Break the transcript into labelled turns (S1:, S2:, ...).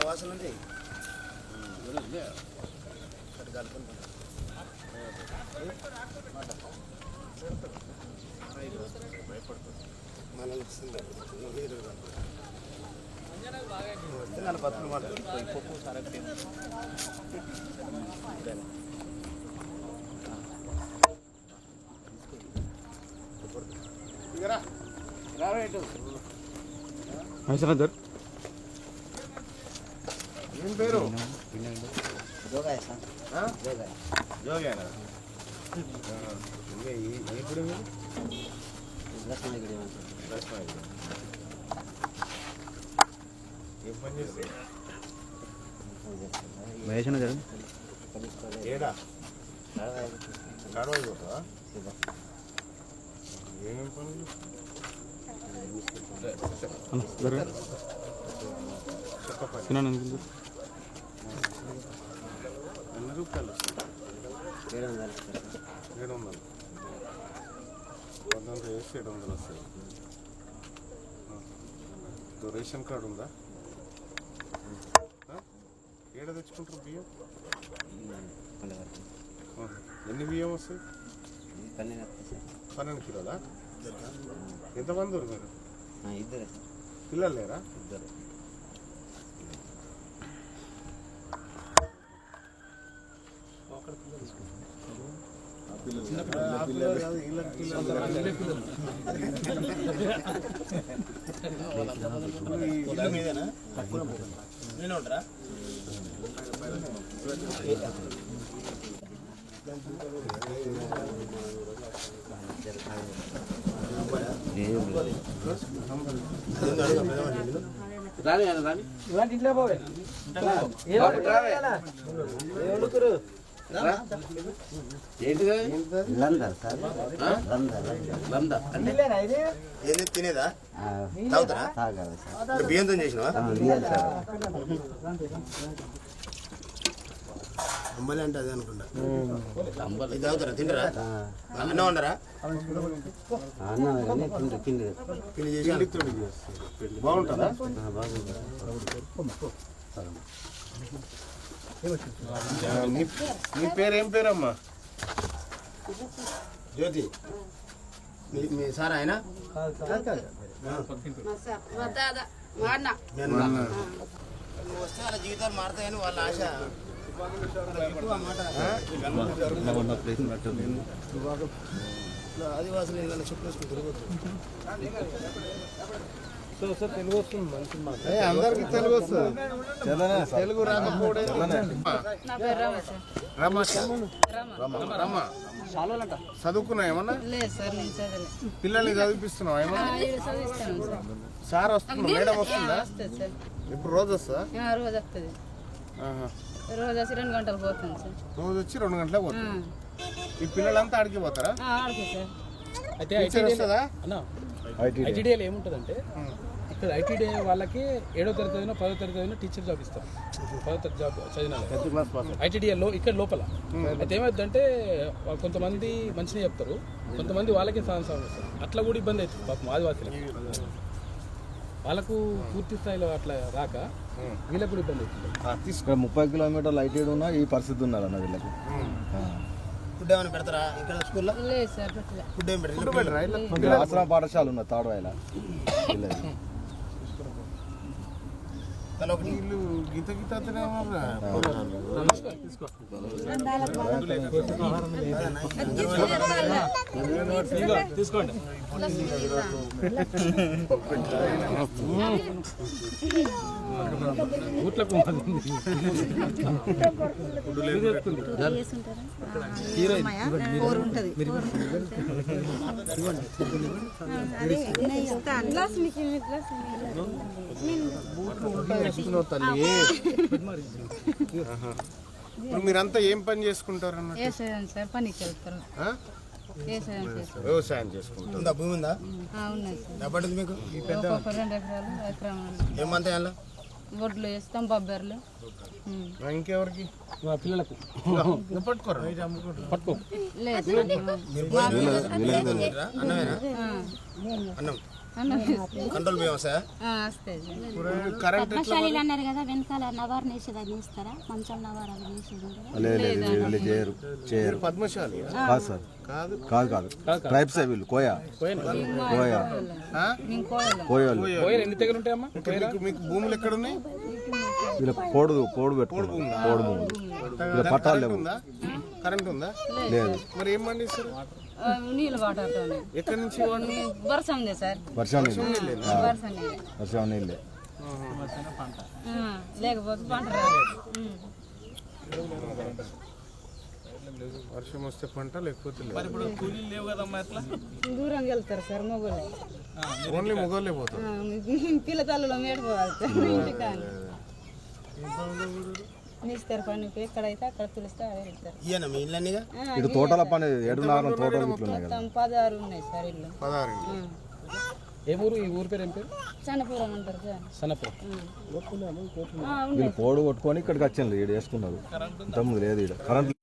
S1: వాసన ఉంది పత్తులు మాట ఏం పేరు జోగేనా ఇప్పుడు ఏం పని చేస్తారు ఏడా కాడవాయి పోతావా ఏమేమి పనులు ఎన్ని రూపాయలు వస్తాయి 700 కొంత వేసి 700 వస్తాయి రేషన్ కార్డు ఉందా ఏడ తెచ్చుకుంటారు బియ్యం ఎన్ని బియ్యం వస్తాయి 12 కిలోలా ఎంతమంది మీరు
S2: ఇద్దరే
S1: పిల్లలు లేరా
S2: ఇద్దరు
S1: మీదేనా నేను ఉంటారా
S2: రాని రాని ఇలాంటి ఇంట్లో పోవే
S1: తినేదా తాగుతారా బియ్యంతో చేసినవా అంబలి అంటే అదే అనుకుంటా ఇది తాగుతారా తింటారా అన్నం ఉండరా పిండి చేసి బాగుంటుందా మీ పేరు ఏం పేరమ్మా జ్యోతి మీ సార్ ఆయన వస్తే వాళ్ళ జీవితాలు మారుతాయని వాళ్ళ ఆశ ఆదివాసులు ఇలా చుట్టూ తిరగచ్చు తెలుగు వస్తుంది మంచి అందరికి తెలుగు వస్తుంది తెలుగు రాకపోవడం చదువుకున్నా ఏమన్నా పిల్లల్ని చదివిపిస్తున్నావు ఏమన్నా సార్ వస్తుందా మేడం వస్తుందా ఇప్పుడు రోజు వస్తుందా
S3: రోజు వచ్చి 2 గంటలు పోతుంది సార్
S1: రోజు వచ్చి 2 గంటలకు పోతుంది ఈ పిల్లలంతా ఆడికి పోతారా
S4: అయితే ఐటీడీఏలో ఏముంటుందంటే ఇక్కడ ఐటీడీఏ వాళ్ళకి 7వ తరగతి 10వ తరగతి టీచర్ జాబ్ ఇస్తారు 10వ తరగతి జాబ్ చదివిన ఐటీడీఏలో ఇక్కడ లోపల అయితే ఏమవుతుందంటే కొంతమంది మంచిగా చెప్తారు కొంతమంది వాళ్ళకే సహాయం చేస్తారు అట్లా కూడా ఇబ్బంది అవుతుంది పాపం ఆదివాసీలకు వాళ్ళకు పూర్తి స్థాయిలో అట్లా రాక వీళ్ళకి కూడా ఇబ్బంది అవుతుంది
S5: 30 కిలోమీటర్లు ఐటీడీ ఉన్నా ఈ పరిస్థితి ఉన్నారన్న వీళ్ళకి
S1: ఫుడ్ ఏమైనా పెడతారా ఇక్కడ స్కూల్లో
S3: లేదు సార్
S1: ఫుడ్ ఏం పెడతారు
S5: ఆశ్రమ పాఠశాల ఉన్న తాడవాయిల
S1: వీళ్ళు గీత గీత
S4: తీసుకోండి
S1: మీరంతా ఏం పని చేసుకుంటారు
S3: పనికి వెళ్తారు
S1: వ్యవసాయం చేసుకుంటారు భూమి ఉందా
S3: ఉన్నాయి
S1: ఎప్పటిది మీకు
S3: 2 ఎకరాలు
S1: ఏమంతా
S3: ఒడ్లు వేస్తాం బొబ్బర్లు.
S1: ఇంకెవరికి
S4: మా పిల్లలకు
S1: పట్టుకోరు
S4: పట్టుకో.
S3: లేదు
S1: అన్నం కంట్రోల్ వ్యవసాయ
S3: వస్తాయి
S1: కరెంట్
S6: పద్మశాలీలు అన్నారు కదా, వెనకాల నవారు నేసేది అది నేస్తారా? మంచం నవారు అవి నేసేది
S5: లేదు చేయరు చేయరు
S1: పద్మశాలి
S5: కాదు సార్
S1: కాదు
S5: కాదు ట్రైబ్స్ వీళ్ళు కోయా కోయా
S3: మేము కోయలు
S5: కోయలు
S4: కోయలు ఎన్ని దగ్గర ఉంటాయమ్మా?
S1: మీకు భూములు ఎక్కడ ఉన్నాయి?
S5: వీళ్ళ పోడు పెట్టుకున్నారు పోడు భూములు వీళ్ళ పట్టాలు లేవు
S1: ఉందా? కరెంట్ ఉందా?
S5: లేదు
S1: మరి ఏం పండిస్తారు?
S3: నీళ్ళు వాటర్తోనే
S1: ఎక్కడి నుంచి
S3: వర్షం ఉంది సార్.
S5: వర్షం నీళ్ళు
S3: వర్షం నీళ్ళు.
S5: వర్షం నీళ్ళే
S3: లేకపోతే పంట రాదు.
S1: వర్షం వస్తే పంట లేకపోతే
S3: దూరంగా వెళ్తారు సార్ మొగోళ్ళు.
S1: ఓన్లీ మొగోళ్ళే పోతారు.
S3: పిల్లతల్లులో మేడిపోవాలి సార్ ఇంటికాని. ఇస్తారు పనికి ఎక్కడైతే అక్కడ పిలిస్తే అదే ఇస్తారు.
S5: ఇటు తోటల పని 7 తోటలు ఇట్లా ఉన్నాయి కదా.
S3: మొత్తం 16 ఉన్నాయి సార్ ఇల్లు.
S1: 16
S4: ఏ ఊరు? ఈ ఊరు పేరు ఏం పేరు?
S3: చన్నపురం అంటారు సార్.
S4: సన్నపురం.
S5: వీళ్ళు పోడు కొట్టుకొని ఇక్కడికి వచ్చాను ఈడ వేసుకున్నారు. ఇంతకుముందు లేదు ఈడ కరెంట్